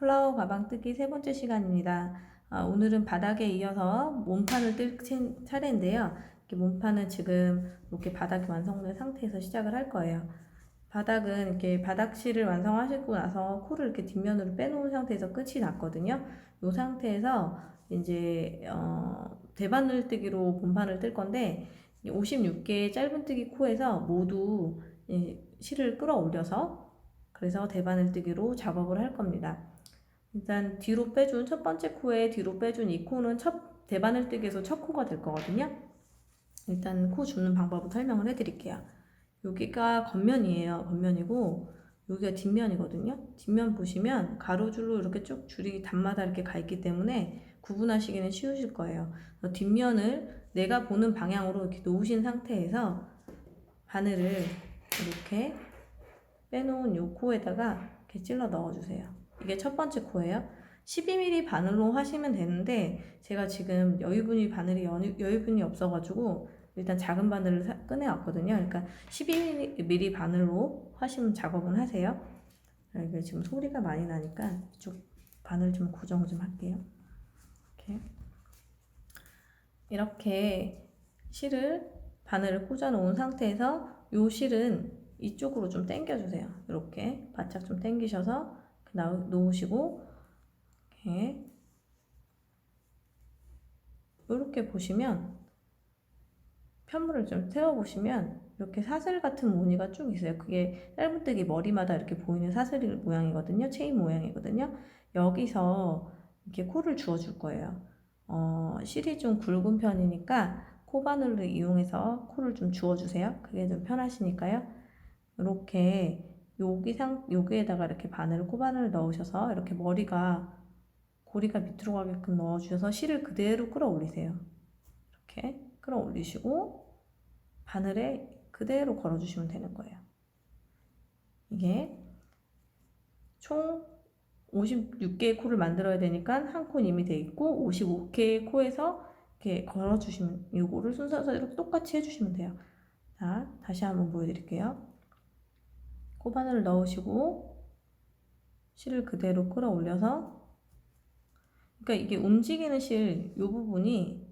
플라워 가방 뜯기 세 번째 시간입니다. 오늘은 바닥에 이어서 몸판을 뜰 차례인데요. 이렇게 몸판은 지금 이렇게 바닥이 완성된 상태에서 시작을 할 거예요. 바닥은 이렇게 바닥실을 완성하시고 나서 코를 이렇게 뒷면으로 빼놓은 상태에서 끝이 났거든요. 이 상태에서 이제 대바늘 뜨기로 몸판을 뜰 건데 56개의 짧은뜨기 코에서 모두 실을 끌어올려서 그래서 대바늘 뜨기로 작업을 할 겁니다. 일단 뒤로 빼준 첫 번째 코에 뒤로 빼준 이 코는 첫 대바늘 뜨기에서 첫 코가 될 거거든요. 일단 코 줍는 방법을 설명을 해드릴게요. 여기가 겉면이에요. 겉면이고 여기가 뒷면이거든요. 뒷면 보시면 가로줄로 이렇게 쭉 줄이 단마다 이렇게 가 있기 때문에 구분하시기는 쉬우실 거예요. 뒷면을 내가 보는 방향으로 이렇게 놓으신 상태에서 바늘을 이렇게 빼놓은 이 코에다가 이렇게 찔러 넣어주세요. 이게 첫 번째 코예요. 12mm 바늘로 하시면 되는데 제가 지금 여유분이 없어가지고 일단 작은 바늘을 꺼내왔거든요. 그러니까 12mm 바늘로 하시면 작업은 하세요. 이게 지금 소리가 많이 나니까 이쪽 바늘 좀 고정을 좀 할게요. 이렇게 실을 바늘을 꽂아 놓은 상태에서 이 실은 이쪽으로 좀 당겨주세요. 이렇게 바짝 좀 당기셔서 놓으시고 이렇게 보시면 편물을 좀 세워보시면 이렇게 사슬 같은 무늬가 쭉 있어요. 그게 짧은뜨기 머리마다 이렇게 보이는 사슬 모양이거든요. 체인 모양이거든요. 여기서 이렇게 코를 주워줄 거예요. 실이 좀 굵은 편이니까 코바늘을 이용해서 코를 좀 주워주세요. 그게 좀 편하시니까요. 이렇게 여기에다가 이렇게 코바늘을 넣으셔서 이렇게 고리가 밑으로 가게끔 넣어주셔서 실을 그대로 끌어올리세요. 이렇게 끌어올리시고 바늘에 그대로 걸어주시면 되는 거예요. 이게 총 56개의 코를 만들어야 되니까 한 코는 이미 돼 있고 55개의 코에서 이렇게 걸어주시면 이거를 순서대로 이렇게 똑같이 해주시면 돼요. 자, 다시 한번 보여드릴게요. 코바늘을 넣으시고 실을 그대로 끌어올려서 그러니까 이게 움직이는 실 이 부분이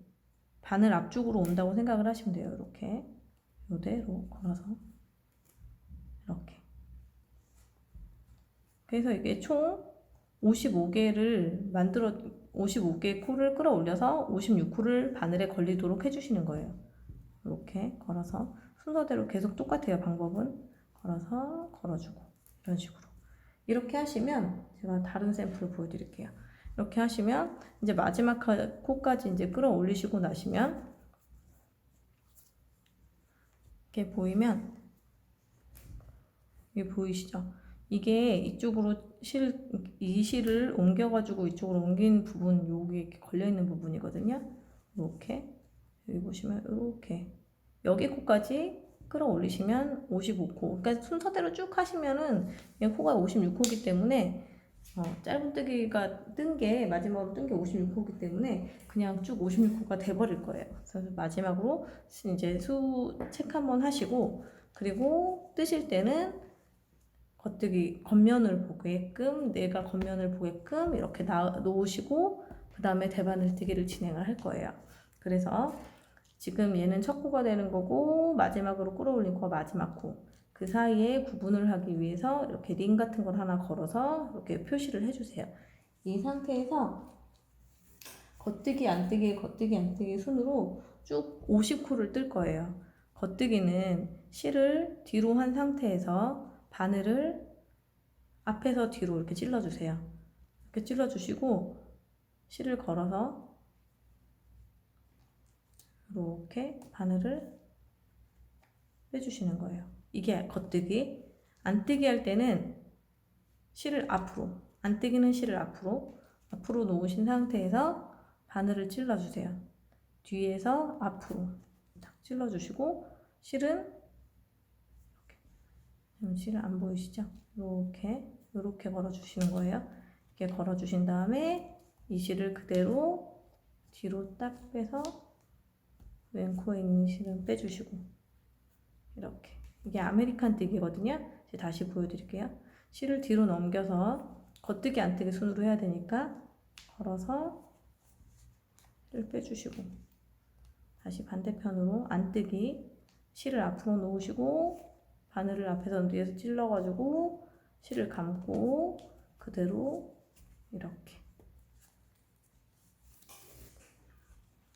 바늘 앞쪽으로 온다고 생각을 하시면 돼요. 이렇게 이대로 걸어서 이렇게. 그래서 이게 총 55개의 코를 끌어올려서 56코를 바늘에 걸리도록 해주시는 거예요. 이렇게 걸어서 순서대로 계속 똑같아요. 방법은 걸어서 걸어주고 이런 식으로 이렇게 하시면 제가 다른 샘플을 보여드릴게요. 이렇게 하시면 이제 마지막 코까지 이제 끌어올리시고 나시면 이렇게 보이면 이게 보이시죠? 이게 이쪽으로 이 실을 옮겨가지고 이쪽으로 옮긴 부분, 여기 이렇게 걸려있는 부분이거든요. 이렇게 여기 보시면 이렇게 여기 코까지 끌어올리시면 55코. 그러니까 순서대로 쭉 하시면은 그냥 코가 56코이기 때문에 짧은뜨기가 마지막으로 뜬 게 56코이기 때문에 그냥 쭉 56코가 돼버릴 거예요. 그래서 마지막으로 이제 수 체크 한번 하시고 그리고 뜨실 때는 겉면을 보게끔 내가 겉면을 보게끔 이렇게 놓으시고 그 다음에 대바늘 뜨기를 진행을 할 거예요. 그래서 지금 얘는 첫 코가 되는 거고 마지막으로 끌어올린 코가 마지막 코. 그 사이에 구분을 하기 위해서 이렇게 링 같은 걸 하나 걸어서 이렇게 표시를 해주세요. 이 상태에서 겉뜨기 안뜨기 순으로 쭉 50코를 뜰 거예요. 겉뜨기는 실을 뒤로 한 상태에서 바늘을 앞에서 뒤로 이렇게 찔러주세요. 이렇게 찔러주시고 실을 걸어서 이렇게 바늘을 빼주시는 거예요. 이게 겉뜨기. 안뜨기 할 때는 실을 앞으로, 안뜨기는 실을 앞으로 놓으신 상태에서 바늘을 찔러주세요. 뒤에서 앞으로 딱 찔러주시고 실은 실 안 보이시죠? 이렇게 걸어주시는 거예요. 이렇게 걸어주신 다음에 이 실을 그대로 뒤로 딱 빼서 왼코에 있는 실은 빼주시고 이렇게. 이게 아메리칸 뜨기거든요. 다시 보여드릴게요. 실을 뒤로 넘겨서 겉뜨기 안뜨기 순으로 해야 되니까 걸어서 뜰 빼주시고 다시 반대편으로 안뜨기 실을 앞으로 놓으시고 바늘을 앞에서 뒤에서 찔러가지고 실을 감고 그대로 이렇게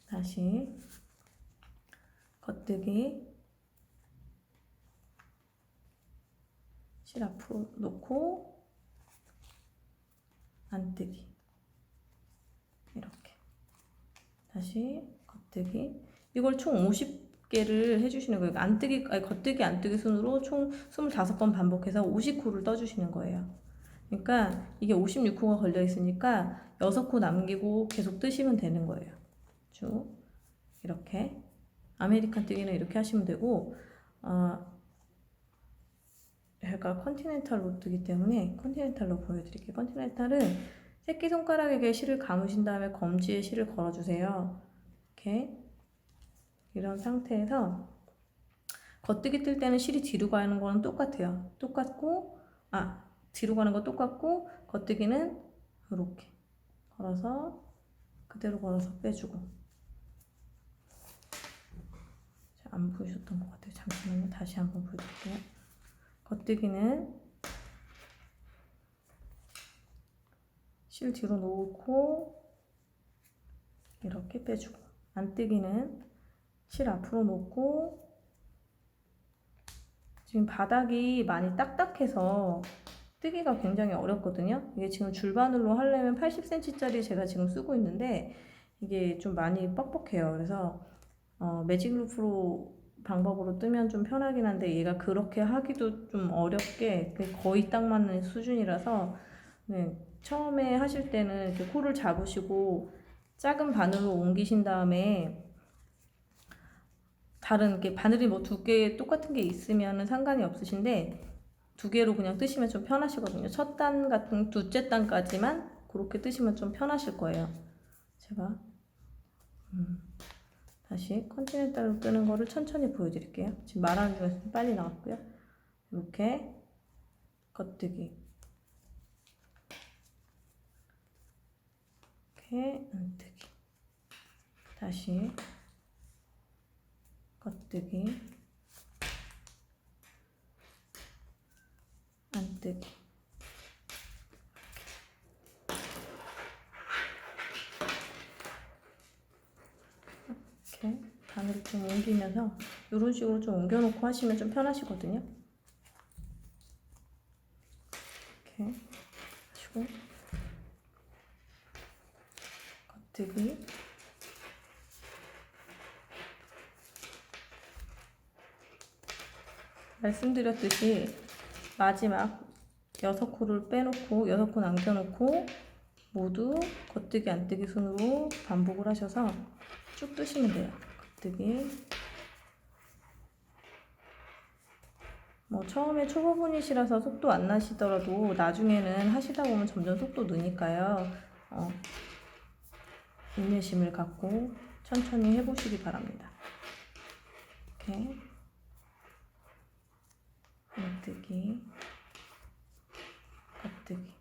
다시 겉뜨기 실 앞으로 놓고 안뜨기 이렇게 다시 겉뜨기 이걸 총 50개를 해주시는 거예요. 안뜨기, 아니, 겉뜨기 안뜨기 순으로 총 25번 반복해서 50코를 떠주시는 거예요. 그러니까 이게 56코가 걸려 있으니까 6코 남기고 계속 뜨시면 되는 거예요. 쭉 이렇게 아메리칸 뜨기는 이렇게 하시면 되고 제가 컨티넨탈로 뜨기 때문에 컨티넨탈로 보여드릴게요. 컨티넨탈은 새끼손가락에게 실을 감으신 다음에 검지에 실을 걸어주세요. 이렇게 이런 상태에서 겉뜨기 뜰 때는 실이 뒤로 가는 거는 똑같아요. 똑같고 뒤로 가는 거 똑같고 겉뜨기는 이렇게 걸어서 그대로 걸어서 빼주고 안 보이셨던 것 같아요. 잠시만요. 다시 한번 보여드릴게요. 겉뜨기는 실 뒤로 놓고 이렇게 빼주고 안뜨기는 실 앞으로 놓고 지금 바닥이 많이 딱딱해서 뜨기가 굉장히 어렵거든요. 이게 지금 줄바늘로 하려면 80cm짜리 제가 지금 쓰고 있는데 이게 좀 많이 뻑뻑해요. 그래서 매직 루프로 방법으로 뜨면 좀 편하긴 한데 얘가 그렇게 하기도 좀 어렵게 거의 딱 맞는 수준이라서 네, 처음에 하실 때는 이렇게 코를 잡으시고 작은 바늘로 옮기신 다음에 다른 이렇게 바늘이 뭐 2개 똑같은 게 있으면 상관이 없으신데 2개로 그냥 뜨시면 좀 편하시거든요. 첫 단 같은 둘째 단까지만 그렇게 뜨시면 좀 편하실 거예요. 제가 다시 컨티넨탈로 뜨는 거를 천천히 보여드릴게요. 지금 말하는 중에서 빨리 나왔고요. 이렇게 겉뜨기 이렇게 안뜨기 다시 겉뜨기 안뜨기 이렇게 바늘을 좀 옮기면서 이런 식으로 좀 옮겨놓고 하시면 좀 편하시거든요. 이렇게 하시고 겉뜨기 말씀드렸듯이 마지막 6코를 빼놓고 6코 남겨놓고 모두 겉뜨기 안뜨기 순으로 반복을 하셔서 쭉 뜨시면 돼요. 겉뜨기 뭐 처음에 초보분이시라서 속도 안 나시더라도 나중에는 하시다 보면 점점 속도 느니까요. 인내심을 갖고 천천히 해보시기 바랍니다. 이렇게 안뜨기 겉뜨기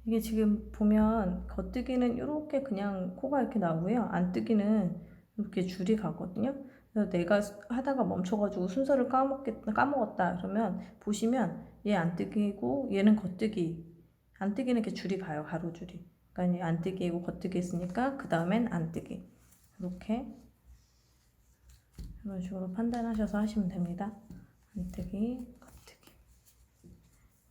이게 지금 보면 겉뜨기는 이렇게 그냥 코가 이렇게 나오고요. 안뜨기는 이렇게 줄이 가거든요. 그래서 내가 하다가 멈춰가지고 순서를 까먹었다 그러면 보시면 얘 안뜨기고 얘는 겉뜨기. 안뜨기는 이렇게 줄이 가요. 가로줄이. 그러니까 안뜨기이고 겉뜨기 했으니까 그 다음엔 안뜨기. 이렇게 이런 식으로 판단하셔서 하시면 됩니다. 안뜨기, 겉뜨기.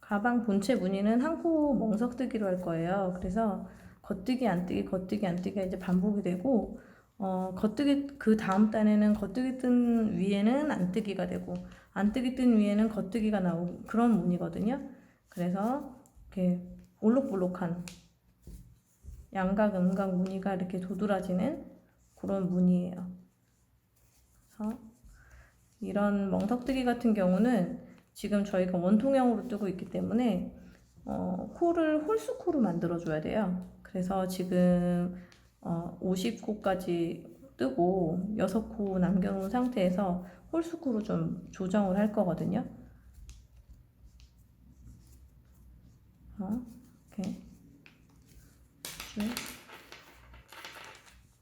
가방 본체 무늬는 한 코 멍석뜨기로 할 거예요. 그래서 겉뜨기, 안뜨기, 겉뜨기, 안뜨기가 이제 반복이 되고 겉뜨기 그 다음 단에는 겉뜨기 뜬 위에는 안뜨기가 되고 안뜨기 뜬 위에는 겉뜨기가 나오고 그런 무늬거든요. 그래서 이렇게 올록볼록한 양각, 음각 무늬가 이렇게 도드라지는 그런 무늬예요. 그래서 이런 멍석뜨기 같은 경우는 지금 저희가 원통형으로 뜨고 있기 때문에 코를 홀수코로 만들어 줘야 돼요. 그래서 지금 50코까지 뜨고 6코 남겨놓은 상태에서 홀수코로 좀 조정을 할 거거든요. 이렇게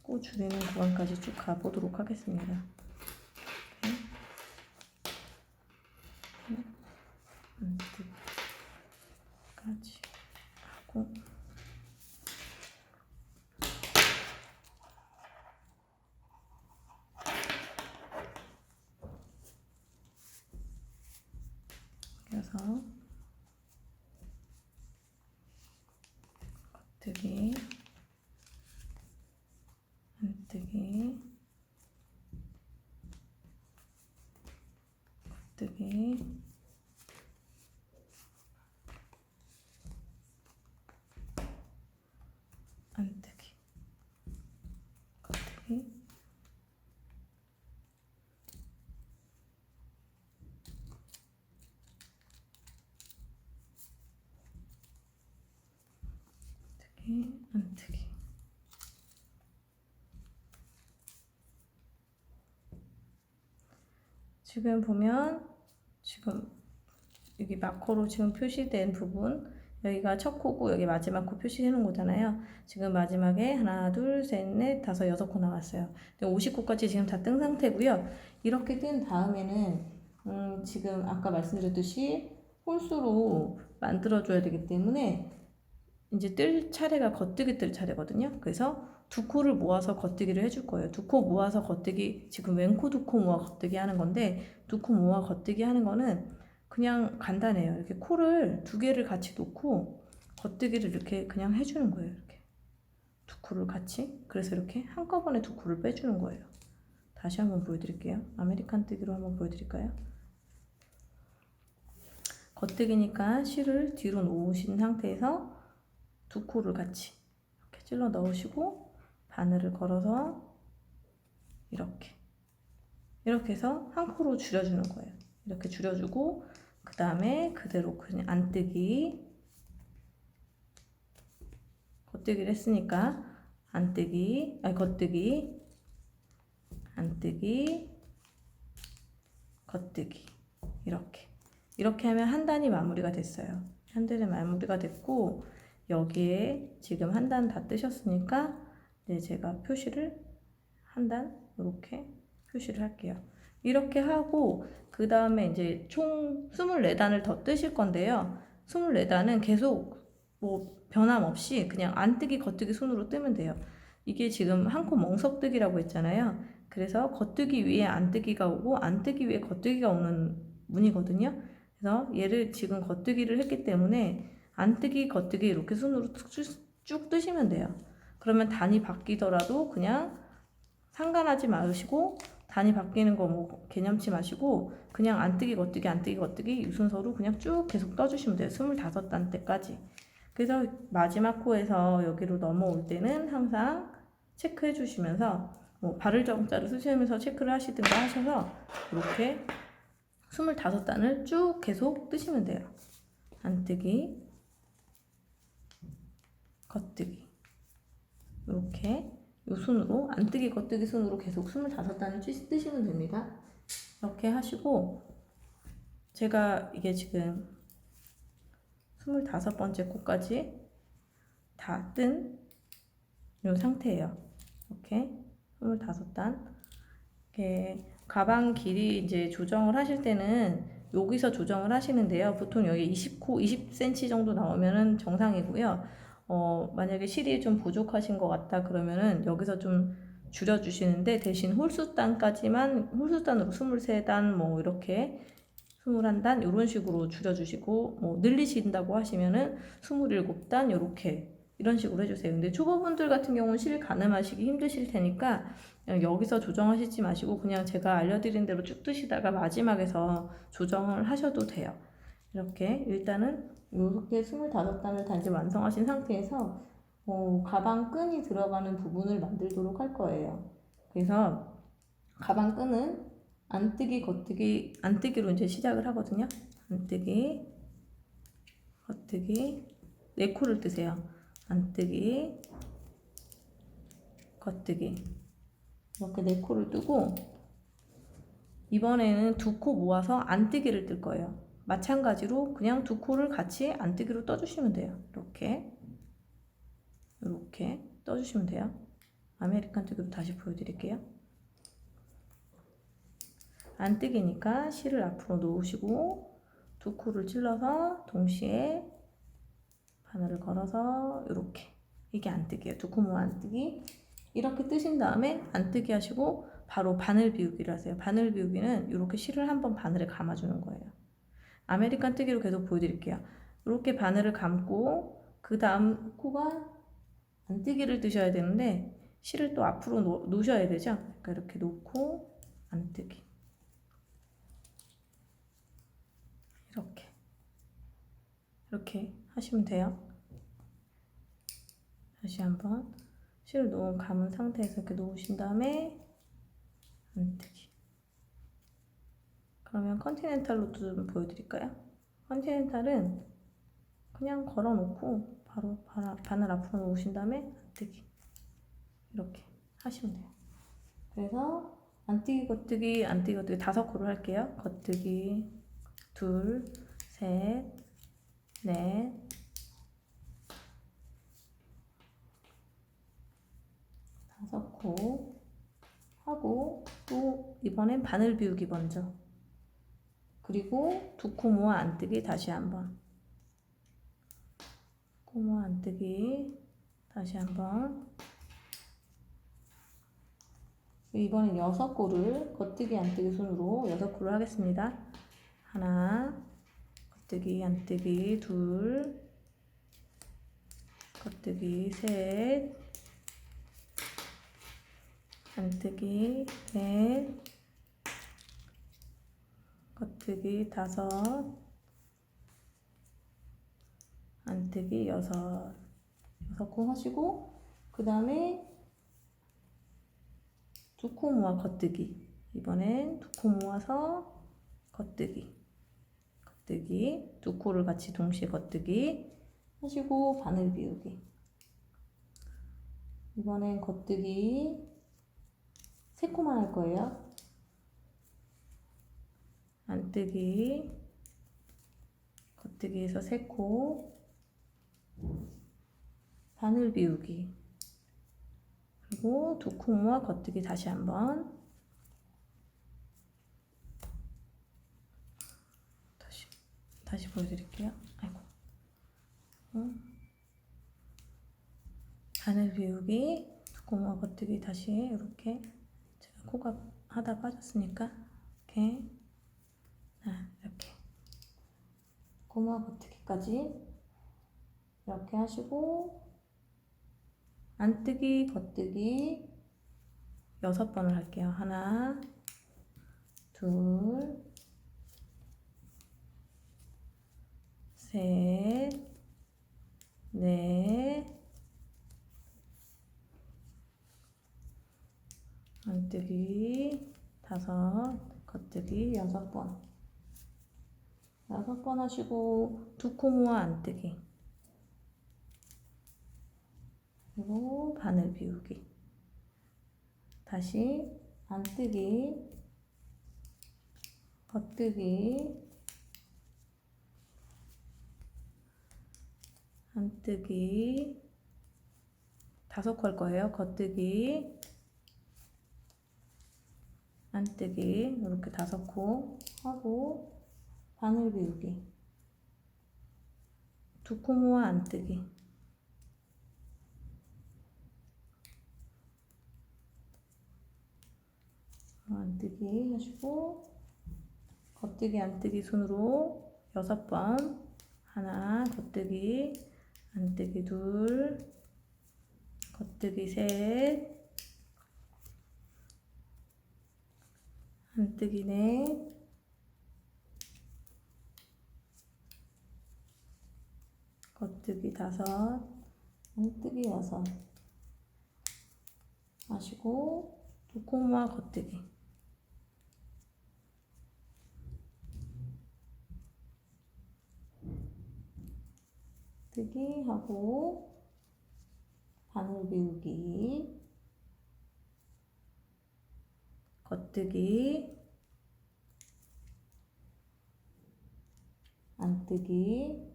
코 줄이는 구간까지 쭉 가보도록 하겠습니다. 까지 하고 그래서 겉뜨기 안뜨기 겉뜨기 안뜨기 겉뜨기 안뜨기 지금 보면 지금 여기 마커로 지금 표시된 부분 여기가 첫 코고 여기 마지막 코 표시해 놓은 거잖아요. 지금 마지막에 하나 둘 셋 넷 다섯 6코 나왔어요. 50코까지 지금 다 뜬 상태고요. 이렇게 뜬 다음에는 지금 아까 말씀드렸듯이 홀수로 만들어 줘야 되기 때문에 이제 뜰 차례가 겉뜨기 뜰 차례거든요. 그래서 두 코를 모아서 겉뜨기를 해줄 거예요. 두 코 모아서 겉뜨기, 지금 왼코 두 코 모아 겉뜨기 하는 건데 두 코 모아 겉뜨기 하는 거는 그냥 간단해요. 이렇게 코를 두 개를 같이 놓고 겉뜨기를 이렇게 그냥 해주는 거예요. 이렇게 두 코를 같이. 그래서 이렇게 한꺼번에 두 코를 빼주는 거예요. 다시 한번 보여드릴게요. 아메리칸 뜨기로 한번 보여드릴까요? 겉뜨기니까 실을 뒤로 놓으신 상태에서 두 코를 같이 이렇게 찔러 넣으시고 바늘을 걸어서 이렇게 해서 한 코로 줄여주는 거예요. 이렇게 줄여주고 그 다음에 그대로 그냥 안뜨기 겉뜨기를 했으니까 안뜨기 겉뜨기 안뜨기 겉뜨기 이렇게 하면 한 단이 마무리가 됐어요. 한 단이 마무리가 됐고 여기에 지금 한 단 다 뜨셨으니까 이제 제가 표시를 한 단 이렇게 표시를 할게요. 이렇게 하고 그 다음에 이제 총 24단을 더 뜨실 건데요. 24단은 계속 뭐 변함없이 그냥 안뜨기 겉뜨기 손으로 뜨면 돼요. 이게 지금 한 코 멍석뜨기라고 했잖아요. 그래서 겉뜨기 위에 안뜨기가 오고 안뜨기 위에 겉뜨기가 오는 문이거든요. 그래서 얘를 지금 겉뜨기를 했기 때문에 안뜨기 겉뜨기 이렇게 손으로 쭉 뜨시면 돼요. 그러면 단이 바뀌더라도 그냥 상관하지 마시고 단이 바뀌는 거 뭐 개념치 마시고 그냥 안뜨기 겉뜨기 안뜨기 겉뜨기 이 순서로 그냥 쭉 계속 떠주시면 돼요. 25단 때까지. 그래서 마지막 코에서 여기로 넘어올 때는 항상 체크해 주시면서 뭐 발을 정자를 쓰시면서 체크를 하시든가 하셔서 이렇게 25단을 쭉 계속 뜨시면 돼요. 안뜨기 겉뜨기 이렇게 요 손으로 안뜨기 겉뜨기 손으로 계속 25단을 뜨시면 됩니다. 이렇게 하시고 제가 이게 지금 25번째 코까지 다 뜬 요 상태예요. 이렇게 25단 이렇게 가방 길이 이제 조정을 하실 때는 여기서 조정을 하시는데요. 보통 여기 20cm 정도 나오면은 정상이고요. 만약에 실이 좀 부족하신 것 같다 그러면은 여기서 좀 줄여주시는데 대신 홀수단까지만 홀수단으로 23단 뭐 이렇게 21단 이런 식으로 줄여주시고 뭐 늘리신다고 하시면은 27단 이렇게 이런 식으로 해주세요. 근데 초보분들 같은 경우는 실 가늠하시기 힘드실 테니까 그냥 여기서 조정하시지 마시고 그냥 제가 알려드린 대로 쭉 뜨시다가 마지막에서 조정을 하셔도 돼요. 이렇게 일단은 이렇게 25단을 단지 완성하신 상태에서 가방 끈이 들어가는 부분을 만들도록 할 거예요. 그래서 가방 끈은 안뜨기 겉뜨기 안뜨기로 이제 시작을 하거든요. 안뜨기, 겉뜨기, 4코를 뜨세요. 안뜨기, 겉뜨기. 이렇게 4코를 뜨고 이번에는 2코 모아서 안뜨기를 뜰 거예요. 마찬가지로 그냥 2코를 같이 안뜨기로 떠주시면 돼요. 이렇게 떠주시면 돼요. 아메리칸 뜨기로 다시 보여드릴게요. 안뜨기니까 실을 앞으로 놓으시고 2코를 찔러서 동시에 바늘을 걸어서 이렇게, 이게 안뜨기예요. 2코 모아 안뜨기. 이렇게 뜨신 다음에 안뜨기 하시고 바로 바늘 비우기를 하세요. 바늘 비우기는 이렇게 실을 한번 바늘에 감아주는 거예요. 아메리칸 뜨기로 계속 보여드릴게요. 이렇게 바늘을 감고 그 다음 코가 안뜨기를 뜨셔야 되는데 실을 또 앞으로 놓으셔야 되죠. 그러니까 이렇게 놓고 안뜨기, 이렇게 하시면 돼요. 다시 한번 실을 감은 상태에서 이렇게 놓으신 다음에 안뜨기. 그러면 컨티넨탈로 좀 보여드릴까요? 컨티넨탈은 그냥 걸어놓고 바로 바늘 앞으로 놓으신 다음에 안뜨기, 이렇게 하시면 돼요. 그래서 안뜨기, 겉뜨기, 안뜨기, 겉뜨기 5코를 할게요. 겉뜨기 2, 3, 4, 5코 하고 또 이번엔 바늘 비우기 먼저, 그리고 2코 모아 안뜨기 다시 한번, 코 모아 안뜨기 다시 한번. 이번엔 6코를 겉뜨기 안뜨기 손으로 6코를 하겠습니다. 하나, 겉뜨기 안뜨기 2, 겉뜨기 3, 안뜨기 4, 겉뜨기 5, 안뜨기 6코 하시고 그 다음에 2코 모아 겉뜨기. 이번엔 2코 모아서 겉뜨기, 2코를 같이 동시에 겉뜨기 하시고 바늘 비우기. 이번엔 겉뜨기 3코만 할 거예요. 안뜨기, 겉뜨기에서 3코, 바늘 비우기, 그리고 2코 모아 겉뜨기 다시 한번. 다시 보여드릴게요. 아이고. 바늘 비우기, 2코 모아 겉뜨기 다시 이렇게. 제가 코가 하다 빠졌으니까 이렇게, 이렇게 코 모아 겉뜨기까지 이렇게 하시고 안뜨기, 겉뜨기 6번을 할게요. 하나, 둘, 셋, 넷, 안뜨기 5, 겉뜨기 6번. 6번 하시고 2코 모아 안뜨기, 그리고 바늘 비우기. 다시 안뜨기, 겉뜨기, 안뜨기 5코 할 거예요. 겉뜨기, 안뜨기 이렇게 5코 하고 바늘 비우기, 2코 모아 안뜨기, 안뜨기 하시고 겉뜨기 안뜨기 손으로 6번. 하나, 겉뜨기 안뜨기 2, 겉뜨기 3, 안뜨기 4, 겉뜨기 5, 안뜨기 6 하시고 2코 모아 겉뜨기, 뜨기 하고 바늘 비우기, 겉뜨기, 안뜨기,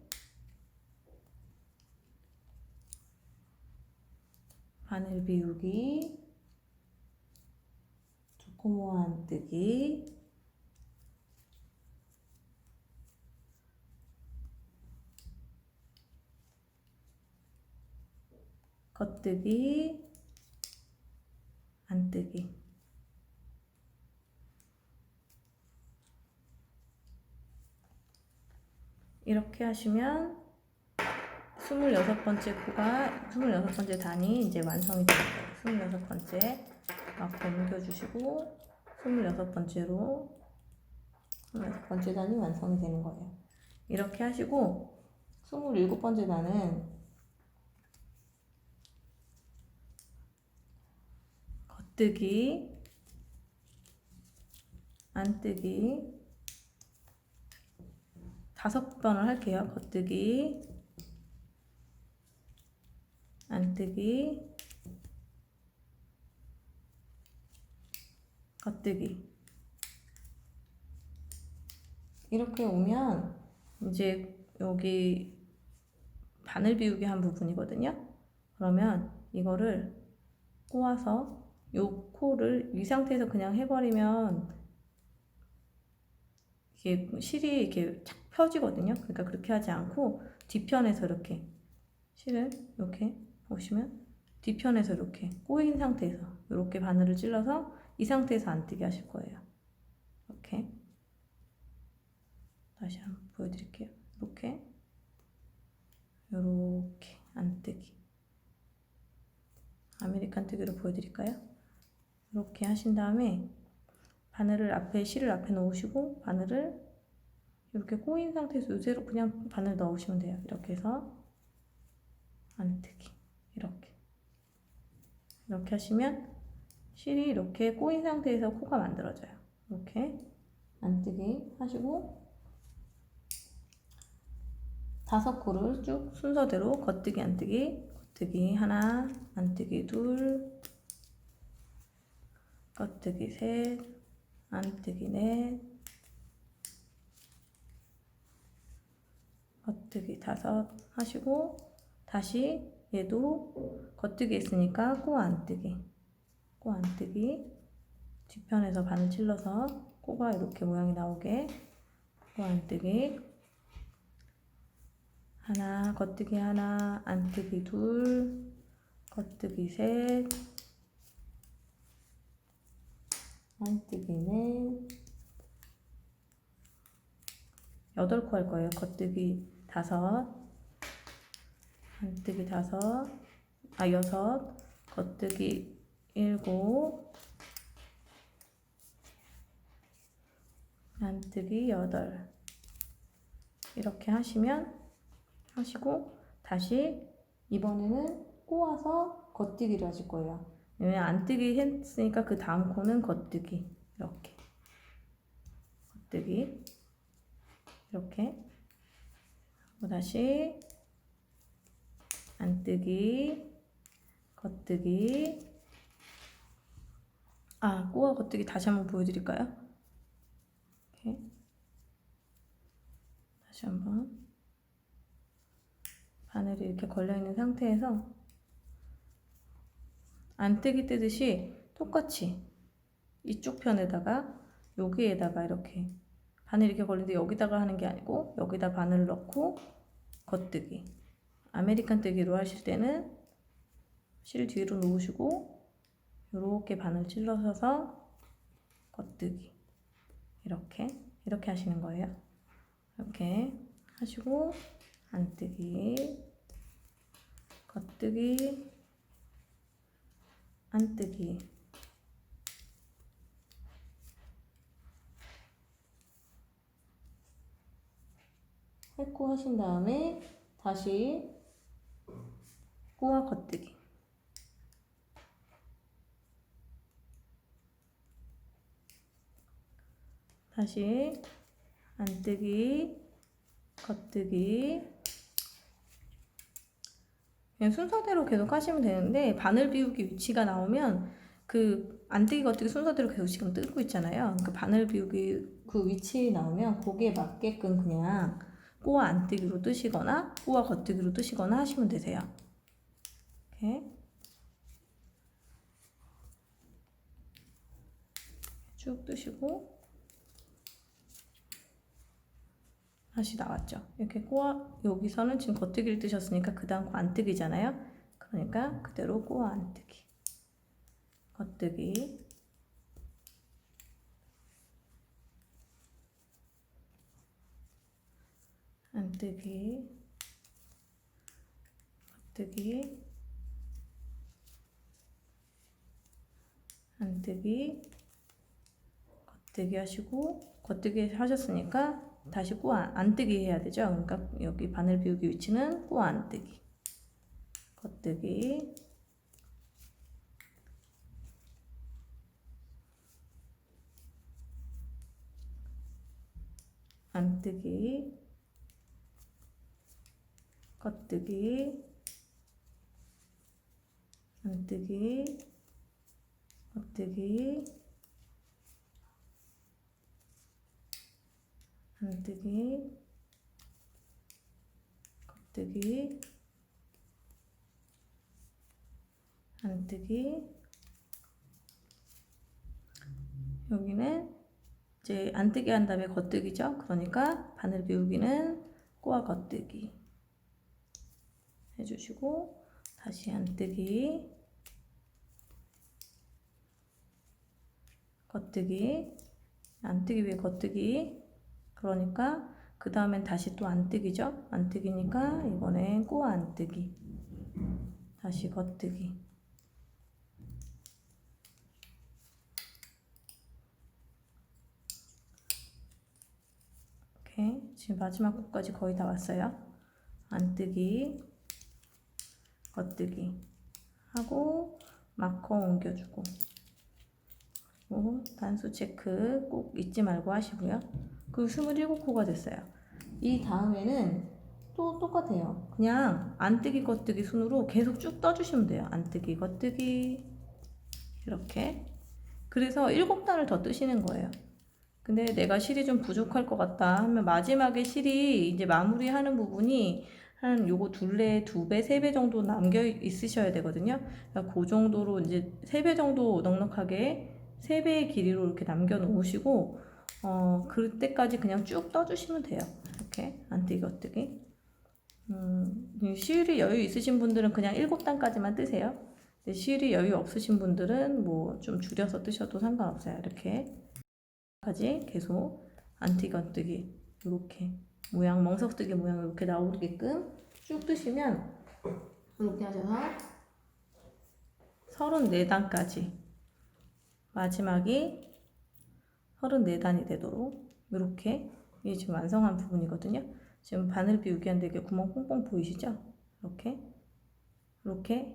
바늘 비우기, 두코 모아 안뜨기, 겉뜨기, 안뜨기. 이렇게 하시면 26번째 단이 이제 완성이 되는 거예요. 26번째 막 옮겨주시고 26번째 단이 완성이 되는 거예요. 이렇게 하시고 27번째 단은 겉뜨기, 안뜨기 5번을 할게요. 겉뜨기, 안뜨기, 겉뜨기. 이렇게 오면 이제 여기 바늘 비우기 한 부분이거든요. 그러면 이거를 꼬아서 요 코를 이 상태에서 그냥 해버리면 이게 실이 이렇게 착 펴지거든요. 그러니까 그렇게 하지 않고 뒤편에서 이렇게 실을 이렇게 보시면 뒤편에서 이렇게 꼬인 상태에서 이렇게 바늘을 찔러서 이 상태에서 안뜨기 하실 거예요. 이렇게 다시 한번 보여드릴게요. 이렇게 안뜨기, 아메리칸 뜨기로 보여드릴까요? 이렇게 하신 다음에 실을 앞에 놓으시고 바늘을 이렇게 꼬인 상태에서 이대로 그냥 바늘 넣으시면 돼요. 이렇게 해서 안뜨기, 이렇게 하시면 실이 이렇게 꼬인 상태에서 코가 만들어져요. 이렇게 안뜨기 하시고 5코를 쭉 순서대로 겉뜨기, 안뜨기, 겉뜨기 하나, 안뜨기 둘, 겉뜨기 셋, 안뜨기 넷, 겉뜨기 5 하시고 다시 얘도 겉뜨기 했으니까 꼬 안뜨기 뒤편에서 바늘 찔러서 코가 이렇게 모양이 나오게 꼬 안뜨기 하나, 겉뜨기 하나, 안뜨기 둘, 겉뜨기 셋, 안뜨기 넷, 8코 할 거예요. 겉뜨기 5, 안뜨기 6, 겉뜨기 7, 안뜨기 8. 이렇게 하시고 다시 이번에는 꼬아서 겉뜨기를 하실 거예요. 왜냐면 안뜨기 했으니까 그 다음 코는 겉뜨기, 이렇게 겉뜨기 이렇게 하고 다시 안뜨기, 겉뜨기, 꼬아 겉뜨기 다시 한번 보여드릴까요? 이렇게 다시 한번 바늘이 이렇게 걸려있는 상태에서 안뜨기 뜨듯이 똑같이 이쪽 편에다가 여기에다가 이렇게 바늘 이렇게 걸리는데 여기다가 하는 게 아니고 여기다 바늘을 넣고 겉뜨기, 아메리칸 뜨기로 하실 때는 실 뒤로 놓으시고 이렇게 바늘 찔러서 겉뜨기 이렇게 하시는 거예요. 이렇게 하시고 안뜨기, 겉뜨기, 안뜨기, 핥고 하신 다음에 다시 꼬아 겉뜨기, 다시 안뜨기, 겉뜨기, 그냥 순서대로 계속 하시면 되는데 바늘 비우기 위치가 나오면 그 안뜨기 겉뜨기 순서대로 계속 지금 뜨고 있잖아요. 그 바늘 비우기 그 위치 나오면 거기에 맞게끔 그냥 꼬아 안뜨기로 뜨시거나 꼬아 겉뜨기로 뜨시거나 하시면 되세요. 이렇게 쭉 뜨시고 다시 나왔죠. 이렇게 꼬아 여기서는 지금 겉뜨기를 뜨셨으니까 그 다음 안뜨기잖아요. 그러니까 그대로 꼬아 안뜨기 겉뜨기 안뜨기 겉뜨기 안뜨기 겉뜨기 하시고 겉뜨기 하셨으니까 다시 꼬아 안뜨기 해야 되죠. 그러니까 여기 바늘 비우기 위치는 꼬아 안뜨기 겉뜨기 안뜨기 겉뜨기 안뜨기 겉뜨기 안뜨기 겉뜨기 안뜨기 여기는 이제 안뜨기 한 다음에 겉뜨기죠. 그러니까 바늘 비우기는 꼬아 겉뜨기 해주시고 다시 안뜨기 겉뜨기 안뜨기 위에 겉뜨기 그러니까 그 다음엔 다시 또 안뜨기죠. 안뜨기니까 이번엔 꼬아 안뜨기 다시 겉뜨기 이렇게 지금 마지막 코까지 거의 다 왔어요. 안뜨기 겉뜨기 하고 마커 옮겨주고 단수 체크 꼭 잊지 말고 하시고요. 그 27코가 됐어요. 이 다음에는 또 똑같아요. 그냥 안뜨기 겉뜨기 순으로 계속 쭉 떠주시면 돼요. 안뜨기 겉뜨기 이렇게 그래서 7단을 더 뜨시는 거예요. 근데 내가 실이 좀 부족할 것 같다 하면 마지막에 실이 이제 마무리하는 부분이 한 요거 둘레 2배, 3배 정도 남겨 있으셔야 되거든요. 그러니까 그 정도로 이제 3배 정도 넉넉하게 3배의 길이로 이렇게 남겨 놓으시고 그때까지 그냥 쭉 떠주시면 돼요. 이렇게 안뜨기 겉뜨기. 실이 여유 있으신 분들은 그냥 7단까지만 뜨세요. 실이 여유 없으신 분들은 뭐 좀 줄여서 뜨셔도 상관없어요. 이렇게 까지 계속 안뜨기 겉뜨기 이렇게 모양 멍석뜨기 모양 이렇게 나오게끔 쭉 뜨시면 이렇게 하셔서 34단까지 마지막이 34단이 되도록 이렇게 이게 지금 완성한 부분이거든요. 지금 바늘 비우기 한데 이게 구멍 뽕뽕 보이시죠?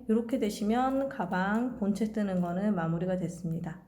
이렇게 되시면 가방 본체 뜨는 거는 마무리가 됐습니다.